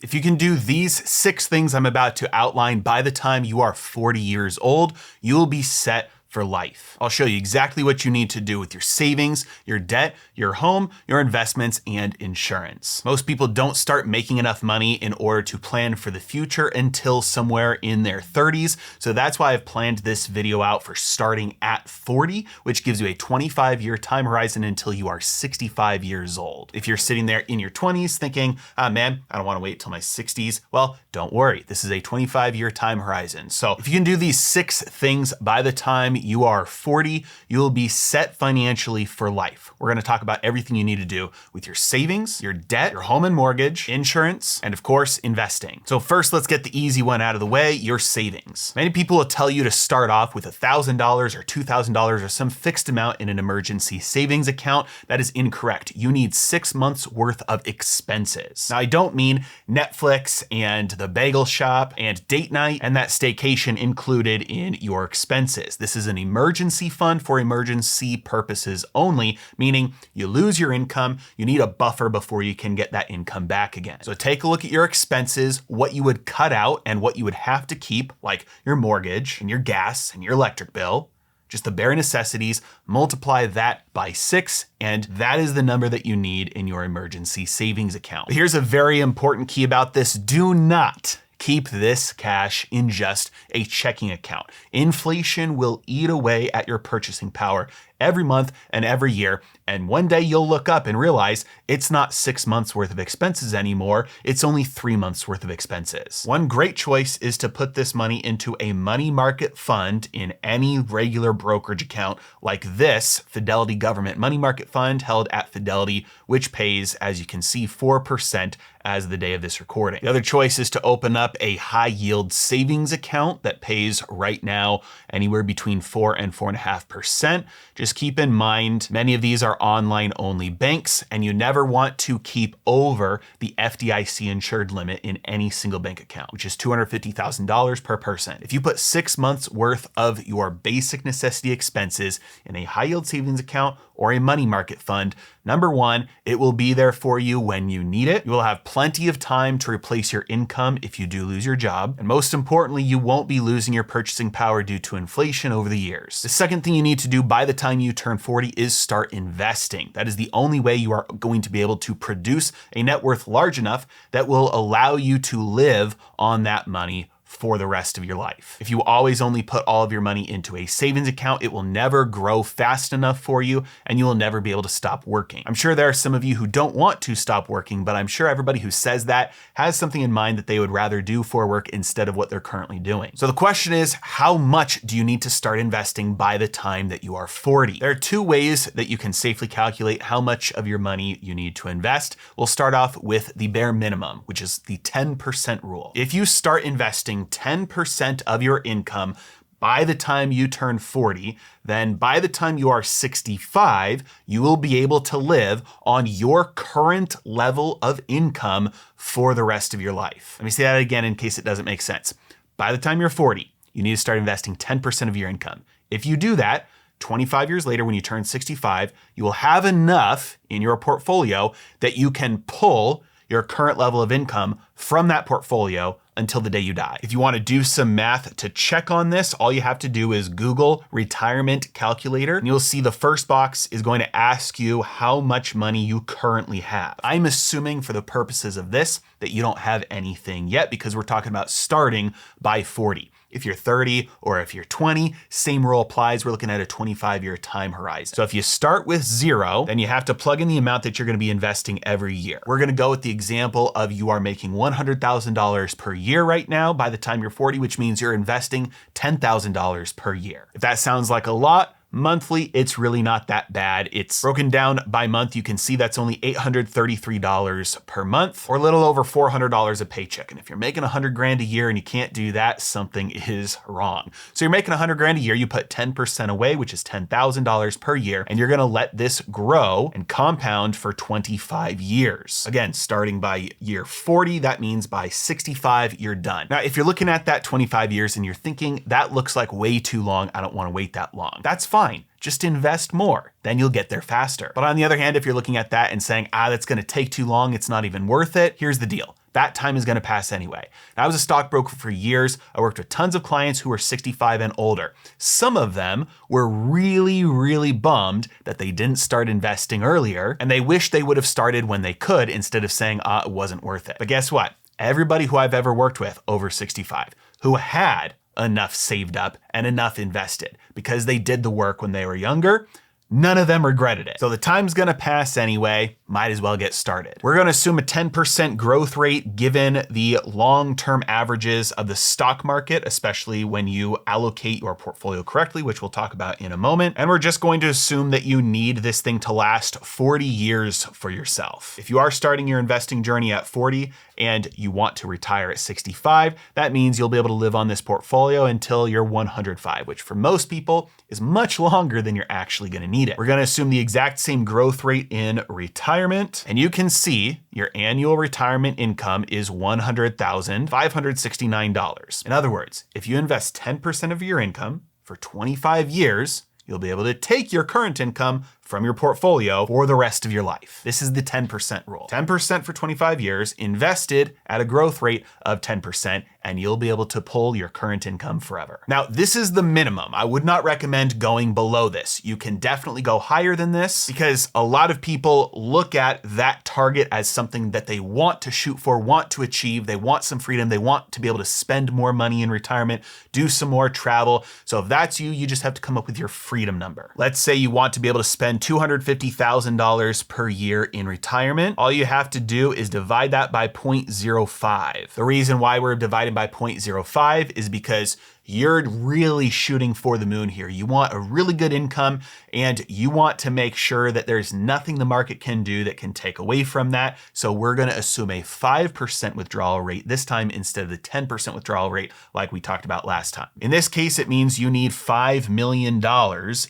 If you can do these 6 things I'm about to outline by the time you are 40 years old, you'll be set for life. I'll show you exactly what you need to do with your savings, your debt, your home, your investments, and insurance. Most people don't start making enough money in order to plan for the future until somewhere in their 30s. So that's why I've planned this video out for starting at 40, which gives you a 25-year time horizon until you are 65 years old. If you're sitting there in your 20s thinking, man, I don't want to wait till my 60s. Well, don't worry. This is a 25-year time horizon. So if you can do these 6 things by the time you are 40, you'll be set financially for life. We're going to talk about everything you need to do with your savings, your debt, your home and mortgage, insurance, and of course, investing. So first, let's get the easy one out of the way, your savings. Many people will tell you to start off with $1,000 or $2,000 or some fixed amount in an emergency savings account. That is incorrect. You need 6 months worth of expenses. Now, I don't mean Netflix and the bagel shop and date night and that staycation included in your expenses. This is an emergency fund for emergency purposes only, meaning you lose your income, you need a buffer before you can get that income back again. So take a look at your expenses, what you would cut out and what you would have to keep, like your mortgage and your gas and your electric bill, just the bare necessities, multiply that by 6, and that is the number that you need in your emergency savings account. But here's a very important key about this. Do not keep this cash in just a checking account. Inflation will eat away at your purchasing power every month and every year. And one day you'll look up and realize it's not 6 months worth of expenses anymore. It's only 3 months worth of expenses. One great choice is to put this money into a money market fund in any regular brokerage account like this Fidelity Government Money Market Fund held at Fidelity, which pays, as you can see, 4% as of the day of this recording. The other choice is to open up a high yield savings account that pays right now anywhere between 4 and 4.5%. Just keep in mind, many of these are online only banks, and you never want to keep over the FDIC insured limit in any single bank account, which is $250,000 per person. If you put 6 months worth of your basic necessity expenses in a high yield savings account or a money market fund, number one, it will be there for you when you need it. You will have plenty of time to replace your income if you do lose your job. And most importantly, you won't be losing your purchasing power due to inflation over the years. The second thing you need to do by the time you turn 40 is start investing. That is the only way you are going to be able to produce a net worth large enough that will allow you to live on that money for the rest of your life. If you always only put all of your money into a savings account, it will never grow fast enough for you and you will never be able to stop working. I'm sure there are some of you who don't want to stop working, but I'm sure everybody who says that has something in mind that they would rather do for work instead of what they're currently doing. So the question is, how much do you need to start investing by the time that you are 40? There are 2 ways that you can safely calculate how much of your money you need to invest. We'll start off with the bare minimum, which is the 10% rule. If you start investing 10% of your income by the time you turn 40, then by the time you are 65, you will be able to live on your current level of income for the rest of your life. Let me say that again in case it doesn't make sense. By the time you're 40, you need to start investing 10% of your income. If you do that, 25 years later, when you turn 65, you will have enough in your portfolio that you can pull your current level of income from that portfolio until the day you die. If you want to do some math to check on this, all you have to do is Google retirement calculator, and you'll see the first box is going to ask you how much money you currently have. I'm assuming for the purposes of this that you don't have anything yet because we're talking about starting by 40. If you're 30 or if you're 20, same rule applies. We're looking at a 25-year time horizon. So if you start with 0, then you have to plug in the amount that you're going to be investing every year. We're going to go with the example of you are making $100,000 per year right now by the time you're 40, which means you're investing $10,000 per year. If that sounds like a lot, monthly, it's really not that bad. It's broken down by month. You can see that's only $833 per month, or a little over $400 a paycheck. And if you're making 100 grand a year and you can't do that, something is wrong. So you're making 100 grand a year, you put 10% away, which is $10,000 per year, and you're gonna let this grow and compound for 25 years. Again, starting by year 40, that means by 65, you're done. Now, if you're looking at that 25 years and you're thinking, that looks like way too long, I don't wanna wait that long. That's fine. Just invest more, then you'll get there faster. But on the other hand, if you're looking at that and saying, that's gonna take too long, it's not even worth it, here's the deal. that time is gonna pass anyway. And I was a stockbroker for years. I worked with tons of clients who were 65 and older. Some of them were really, really bummed that they didn't start investing earlier, and they wish they would have started when they could instead of saying, it wasn't worth it. But guess what? Everybody who I've ever worked with over 65 who had enough saved up and enough invested because they did the work when they were younger, none of them regretted it. So the time's gonna pass anyway, might as well get started. We're gonna assume a 10% growth rate given the long-term averages of the stock market, especially when you allocate your portfolio correctly, which we'll talk about in a moment. And we're just going to assume that you need this thing to last 40 years for yourself. If you are starting your investing journey at 40 and you want to retire at 65, that means you'll be able to live on this portfolio until you're 105, which for most people is much longer than you're actually gonna need it. We're gonna assume the exact same growth rate in retirement, and you can see your annual retirement income is $100,569. In other words, if you invest 10% of your income for 25 years, you'll be able to take your current income from your portfolio for the rest of your life. This is the 10% rule. 10% for 25 years invested at a growth rate of 10%, and you'll be able to pull your current income forever. Now, this is the minimum. I would not recommend going below this. You can definitely go higher than this because a lot of people look at that target as something that they want to shoot for, want to achieve. They want some freedom. They want to be able to spend more money in retirement, do some more travel. So if that's you, you just have to come up with your freedom number. Let's say you want to be able to spend $250,000 per year in retirement. All you have to do is divide that by 0.05. The reason why we're dividing by 0.05 is because you're really shooting for the moon here. You want a really good income and you want to make sure that there's nothing the market can do that can take away from that. So we're gonna assume a 5% withdrawal rate this time instead of the 10% withdrawal rate like we talked about last time. In this case, it means you need $5 million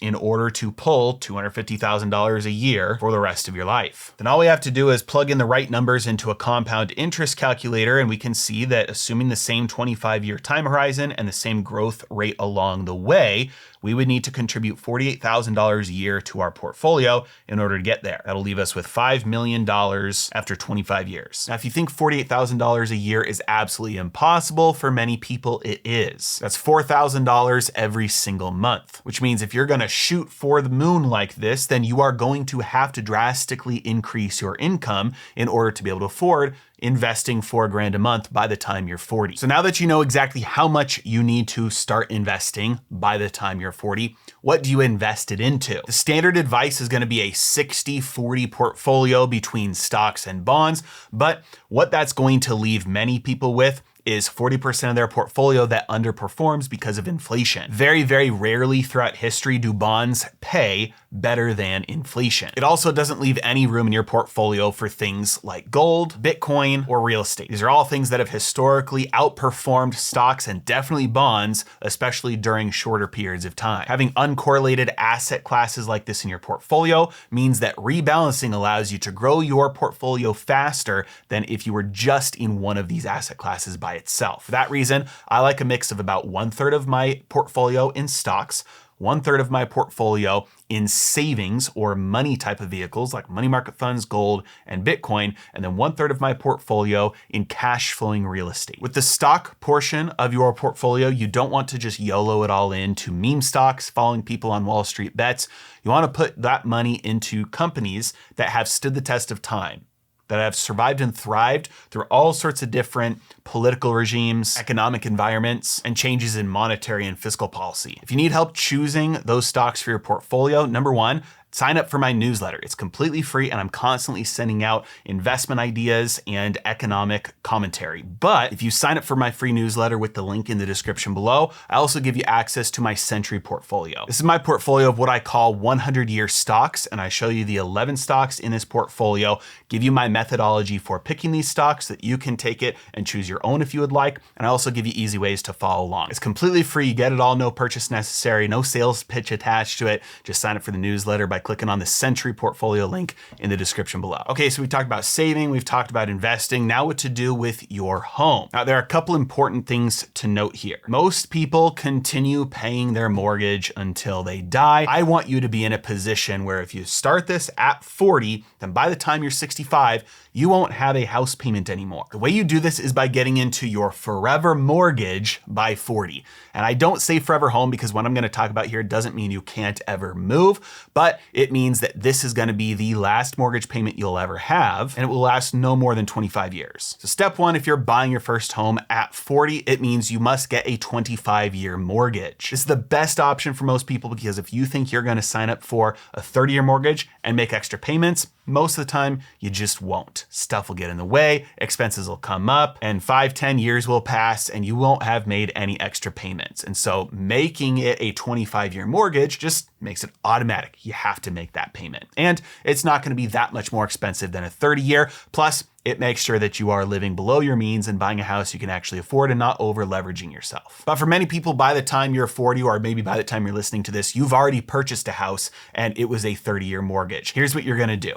in order to pull $250,000 a year for the rest of your life. Then all we have to do is plug in the right numbers into a compound interest calculator, and we can see that assuming the same 25-year time horizon and the same growth rate along the way, we would need to contribute $48,000 a year to our portfolio in order to get there. That'll leave us with $5 million after 25 years. Now, if you think $48,000 a year is absolutely impossible, for many people it is. That's $4,000 every single month, which means if you're gonna shoot for the moon like this, then you are going to have to drastically increase your income in order to be able to afford investing $4,000 a month by the time you're 40. So now that you know exactly how much you need to start investing by the time you're 40, what do you invest it into? The standard advice is gonna be a 60-40 portfolio between stocks and bonds, but what that's going to leave many people with is 40% of their portfolio that underperforms because of inflation. Very, very rarely throughout history do bonds pay better than inflation. It also doesn't leave any room in your portfolio for things like gold, Bitcoin, or real estate. These are all things that have historically outperformed stocks and definitely bonds, especially during shorter periods of time. Having uncorrelated asset classes like this in your portfolio means that rebalancing allows you to grow your portfolio faster than if you were just in one of these asset classes by itself. For that reason, I like a mix of about 1/3 of my portfolio in stocks, 1/3 of my portfolio in savings or money type of vehicles like money market funds, gold, and Bitcoin, and then 1/3 of my portfolio in cash flowing real estate. With the stock portion of your portfolio, you don't want to just YOLO it all into meme stocks, following people on Wall Street bets. You want to put that money into companies that have stood the test of time, that have survived and thrived through all sorts of different political regimes, economic environments, and changes in monetary and fiscal policy. If you need help choosing those stocks for your portfolio, number one, sign up for my newsletter. It's completely free and I'm constantly sending out investment ideas and economic commentary. But if you sign up for my free newsletter with the link in the description below, I also give you access to my Century portfolio. This is my portfolio of what I call 100-year stocks, and I show you the 11 stocks in this portfolio, give you my methodology for picking these stocks so that you can take it and choose your own if you would like, and I also give you easy ways to follow along. It's completely free, you get it all, no purchase necessary, no sales pitch attached to it. Just sign up for the newsletter by by clicking on the Century Portfolio link in the description below. Okay, so we've talked about saving, we've talked about investing, now what to do with your home. Now, there are a couple important things to note here. Most people continue paying their mortgage until they die. I want you to be in a position where if you start this at 40, then by the time you're 65, you won't have a house payment anymore. The way you do this is by getting into your forever mortgage by 40. And I don't say forever home because what I'm gonna talk about here doesn't mean you can't ever move, but it means that this is gonna be the last mortgage payment you'll ever have, and it will last no more than 25 years. So step one, if you're buying your first home at 40, it means you must get a 25-year mortgage. This is the best option for most people because if you think you're gonna sign up for a 30-year mortgage and make extra payments, most of the time, you just won't. Stuff will get in the way, expenses will come up, and 5-10 years will pass and you won't have made any extra payments. And so making it a 25-year mortgage just makes it automatic. You have to make that payment. And it's not gonna be that much more expensive than a 30-year. Plus, it makes sure that you are living below your means and buying a house you can actually afford and not over leveraging yourself. But for many people, by the time you're 40, or maybe by the time you're listening to this, you've already purchased a house and it was a 30-year mortgage. Here's what you're gonna do.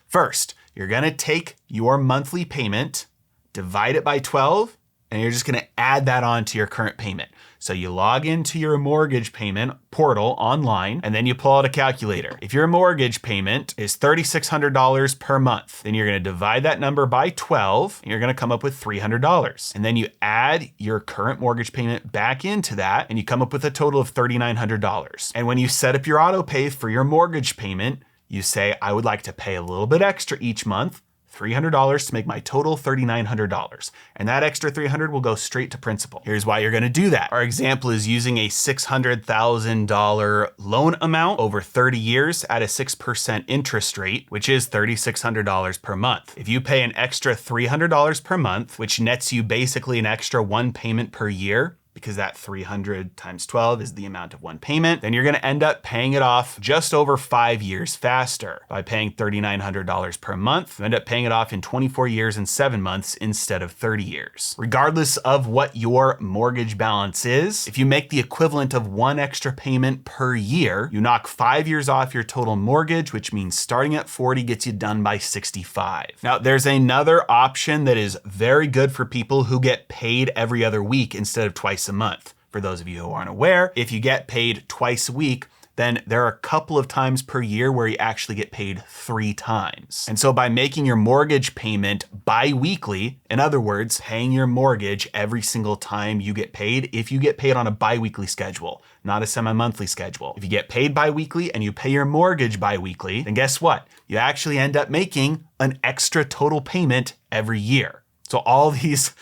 First, you're gonna take your monthly payment, divide it by 12, and you're just gonna add that on to your current payment. So you log into your mortgage payment portal online, and then you pull out a calculator. If your mortgage payment is $3,600 per month, then you're gonna divide that number by 12, and you're gonna come up with $300. And then you add your current mortgage payment back into that, and you come up with a total of $3,900. And when you set up your auto pay for your mortgage payment, you say, I would like to pay a little bit extra each month, $300 to make my total $3,900. And that extra $300 will go straight to principal. Here's why you're gonna do that. Our example is using a $600,000 loan amount over 30 years at a 6% interest rate, which is $3,600 per month. If you pay an extra $300 per month, which nets you basically an extra one payment per year, because that 300 times 12 is the amount of one payment, then you're gonna end up paying it off just over 5 years faster. By paying $3,900 per month, you end up paying it off in 24 years and 7 months instead of 30 years. Regardless of what your mortgage balance is, if you make the equivalent of one extra payment per year, you knock 5 years off your total mortgage, which means starting at 40 gets you done by 65. Now, there's another option that is very good for people who get paid every other week instead of twice a month. For those of you who aren't aware, if you get paid twice a week, then there are a couple of times per year where you actually get paid 3 times. And so by making your mortgage payment bi-weekly, in other words, paying your mortgage every single time you get paid, if you get paid on a bi-weekly schedule, not a semi-monthly schedule. If you get paid bi-weekly and you pay your mortgage bi-weekly, then guess what? You actually end up making an extra total payment every year. So all these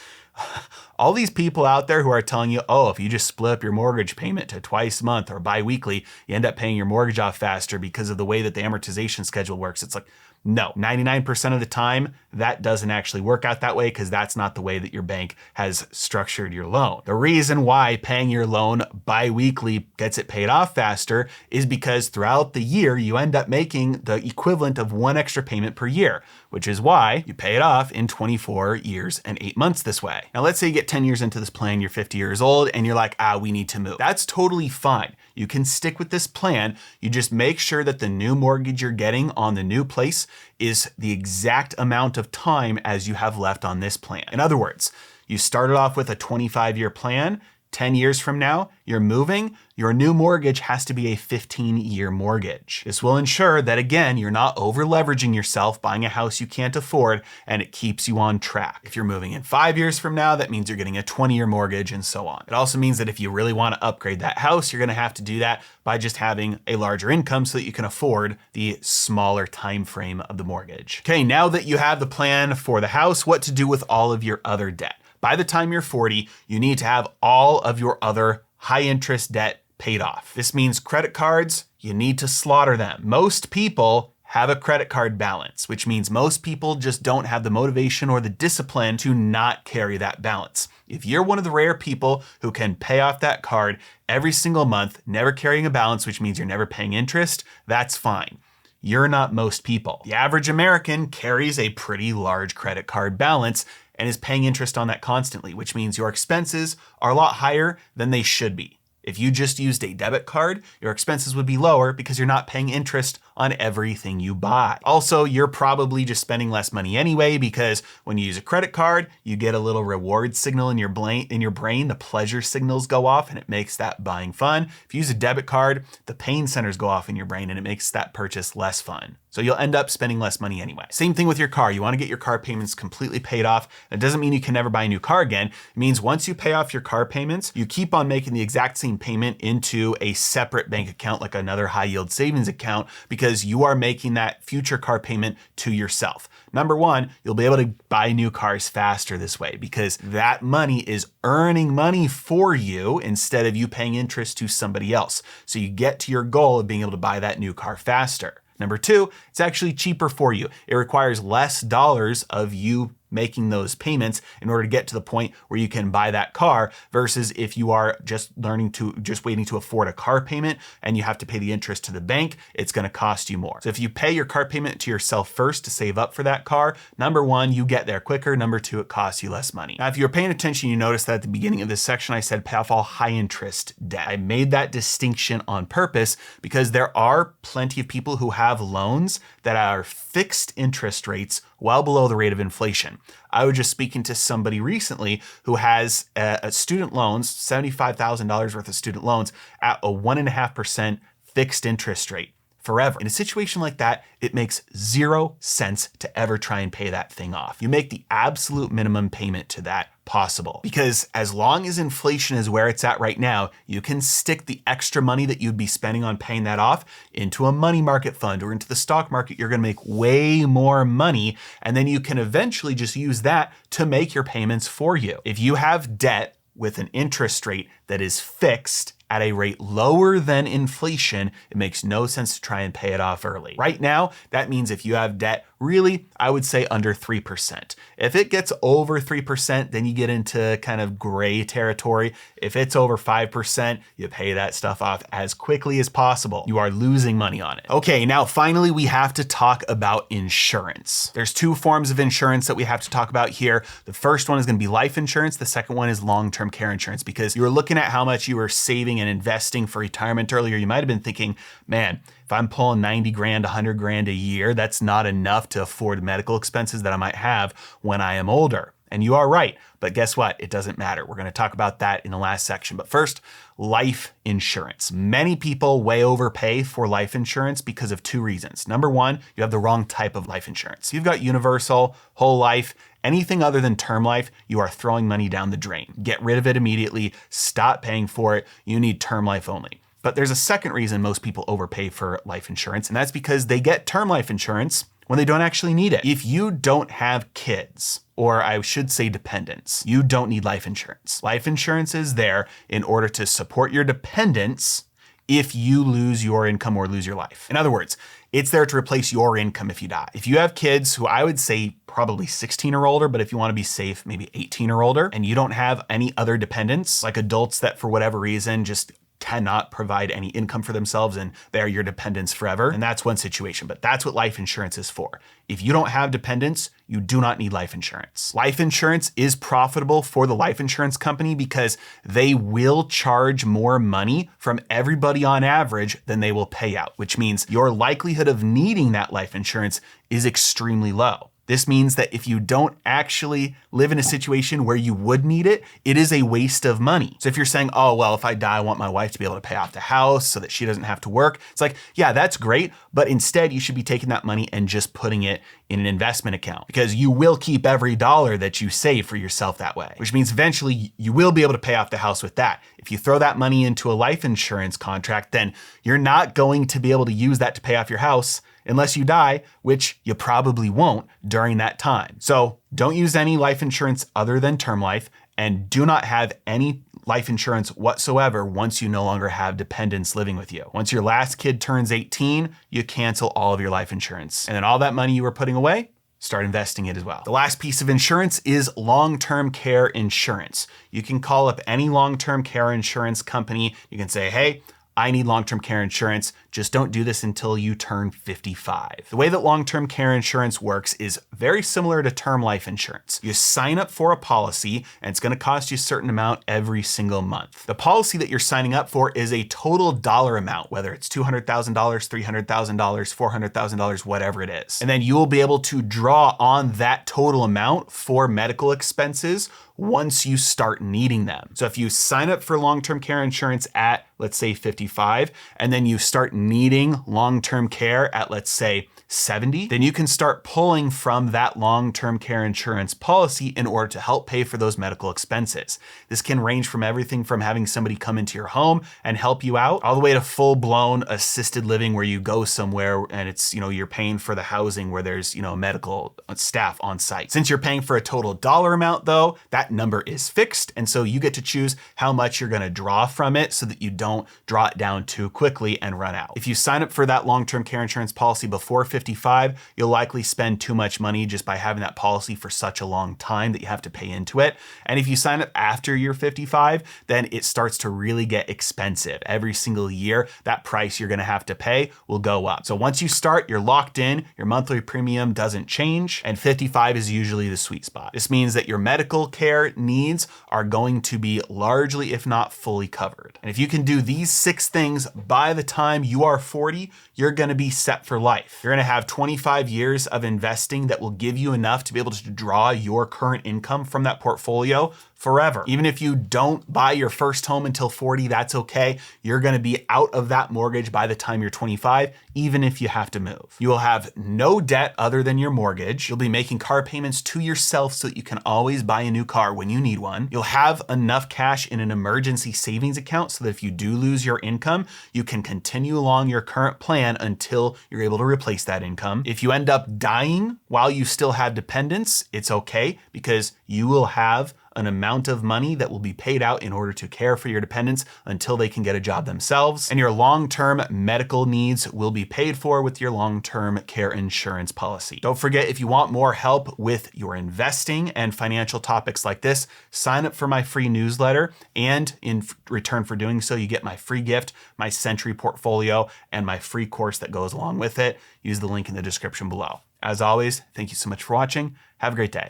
people out there who are telling you, oh, if you just split up your mortgage payment to twice a month or bi-weekly, you end up paying your mortgage off faster because of the way that the amortization schedule works. It's like, no, 99% of the time, that doesn't actually work out that way because that's not the way that your bank has structured your loan. The reason why paying your loan bi-weekly gets it paid off faster is because throughout the year, you end up making the equivalent of one extra payment per year, which is why you pay it off in 24 years and 8 months this way. Now, let's say you get 10 years into this plan, you're 50 years old, and you're like, we need to move. That's totally fine. You can stick with this plan. You just make sure that the new mortgage you're getting on the new place is the exact amount of time as you have left on this plan. In other words, you started off with a 25-year plan. 10 years from now, you're moving, your new mortgage has to be a 15-year mortgage. This will ensure that, again, you're not over leveraging yourself, buying a house you can't afford, and it keeps you on track. If you're moving in 5 years from now, that means you're getting a 20-year mortgage and so on. It also means that if you really want to upgrade that house, you're gonna have to do that by just having a larger income so that you can afford the smaller time frame of the mortgage. Okay, now that you have the plan for the house, what to do with all of your other debt. By the time you're 40, you need to have all of your other high interest debt paid off. This means credit cards, you need to slaughter them. Most people have a credit card balance, which means most people just don't have the motivation or the discipline to not carry that balance. If you're one of the rare people who can pay off that card every single month, never carrying a balance, which means you're never paying interest, that's fine. You're not most people. The average American carries a pretty large credit card balance and is paying interest on that constantly, which means your expenses are a lot higher than they should be. If you just used a debit card, your expenses would be lower because you're not paying interest on everything you buy. Also, you're probably just spending less money anyway, because when you use a credit card, you get a little reward signal in your brain, the pleasure signals go off and it makes that buying fun. If you use a debit card, the pain centers go off in your brain and it makes that purchase less fun. So you'll end up spending less money anyway. Same thing with your car. You want to get your car payments completely paid off. It doesn't mean you can never buy a new car again. It means once you pay off your car payments, you keep on making the exact same payment into a separate bank account, like another high yield savings account, because you are making that future car payment to yourself. Number one, you'll be able to buy new cars faster this way because that money is earning money for you instead of you paying interest to somebody else. So you get to your goal of being able to buy that new car faster. Number two, it's actually cheaper for you. It requires less dollars of you making those payments in order to get to the point where you can buy that car, versus if you are just waiting to afford a car payment and you have to pay the interest to the bank, it's going to cost you more. So if you pay your car payment to yourself first to save up for that car, number one, you get there quicker. Number two, it costs you less money. Now, if you're paying attention, you notice that at the beginning of this section, I said pay off all high interest debt. I made that distinction on purpose because there are plenty of people who have loans that are fixed interest rates well below the rate of inflation. I was just speaking to somebody recently who has a student loans, $75,000 worth of student loans at a 1.5% fixed interest rate forever. In a situation like that, it makes 0 sense to ever try and pay that thing off. You make the absolute minimum payment to that possible, because as long as inflation is where it's at right now, you can stick the extra money that you'd be spending on paying that off into a money market fund or into the stock market. You're going to make way more money, and then you can eventually just use that to make your payments for you. If you have debt with an interest rate that is fixed at a rate lower than inflation, it makes no sense to try and pay it off early. Right now, that means if you have debt, really, I would say under 3%. If it gets over 3%, then you get into kind of gray territory. If it's over 5%, you pay that stuff off as quickly as possible. You are losing money on it. Okay, now finally, we have to talk about insurance. There's two forms of insurance that we have to talk about here. The first one is going to be life insurance. The second one is long-term care insurance, because you were looking at how much you were saving and investing for retirement earlier. You might've been thinking, man, if I'm pulling 90 grand, 100 grand a year, that's not enough to afford medical expenses that I might have when I am older. And you are right, but guess what? It doesn't matter. We're going to talk about that in the last section. But first, life insurance. Many people way overpay for life insurance because of two reasons. Number one, you have the wrong type of life insurance. You've got universal, whole life, anything other than term life, you are throwing money down the drain. Get rid of it immediately. Stop paying for it. You need term life only. But there's a second reason most people overpay for life insurance, and that's because they get term life insurance when they don't actually need it. If you don't have kids, or I should say dependents, you don't need life insurance. Life insurance is there in order to support your dependents if you lose your income or lose your life. In other words, it's there to replace your income if you die. If you have kids who I would say probably 16 or older, but if you want to be safe, maybe 18 or older, and you don't have any other dependents, like adults that for whatever reason just cannot provide any income for themselves and they're your dependents forever, and that's one situation, but that's what life insurance is for. If you don't have dependents, you do not need life insurance. Life insurance is profitable for the life insurance company because they will charge more money from everybody on average than they will pay out, which means your likelihood of needing that life insurance is extremely low. This means that if you don't actually live in a situation where you would need it, it is a waste of money. So if you're saying, oh, well, if I die, I want my wife to be able to pay off the house so that she doesn't have to work. It's like, yeah, that's great. But instead you should be taking that money and just putting it in an investment account, because you will keep every dollar that you save for yourself that way, which means eventually you will be able to pay off the house with that. If you throw that money into a life insurance contract, then you're not going to be able to use that to pay off your house unless you die, which you probably won't during that time. So don't use any life insurance other than term life, and do not have any life insurance whatsoever once you no longer have dependents living with you. Once your last kid turns 18, you cancel all of your life insurance. And then all that money you were putting away, start investing it as well. The last piece of insurance is long-term care insurance. You can call up any long-term care insurance company. You can say, hey, I need long-term care insurance. Just don't do this until you turn 55. The way that long-term care insurance works is very similar to term life insurance. You sign up for a policy and it's going to cost you a certain amount every single month. The policy that you're signing up for is a total dollar amount, whether it's $200,000, $300,000, $400,000, whatever it is. And then you will be able to draw on that total amount for medical expenses once you start needing them. So if you sign up for long-term care insurance at, let's say 55, and then you start needing long-term care at, let's say 70, then you can start pulling from that long-term care insurance policy in order to help pay for those medical expenses. This can range from everything from having somebody come into your home and help you out, all the way to full-blown assisted living where you go somewhere and it's, you're paying for the housing where there's, medical staff on site. Since you're paying for a total dollar amount though, that number is fixed. And so you get to choose how much you're gonna draw from it so that you don't draw it down too quickly and run out. If you sign up for that long-term care insurance policy before 55, you'll likely spend too much money just by having that policy for such a long time that you have to pay into it. And if you sign up after you're 55, then it starts to really get expensive. Every single year, that price you're gonna have to pay will go up. So once you start, you're locked in, your monthly premium doesn't change, and 55 is usually the sweet spot. This means that your medical care needs are going to be largely, if not fully covered. And if you can do these 6 things by the time you are 40, you're gonna be set for life. You're gonna have 25 years of investing that will give you enough to be able to draw your current income from that portfolio forever. Even if you don't buy your first home until 40, that's okay. You're gonna be out of that mortgage by the time you're 25, even if you have to move. You will have no debt other than your mortgage. You'll be making car payments to yourself so that you can always buy a new car when you need one. You'll have enough cash in an emergency savings account so that if you do lose your income, you can continue along your current plan until you're able to replace that income. If you end up dying while you still have dependents, it's okay because you will have an amount of money that will be paid out in order to care for your dependents until they can get a job themselves. And your long-term medical needs will be paid for with your long-term care insurance policy. Don't forget, if you want more help with your investing and financial topics like this, sign up for my free newsletter. And in return for doing so, you get my free gift, my Century portfolio, and my free course that goes along with it. Use the link in the description below. As always, thank you so much for watching. Have a great day.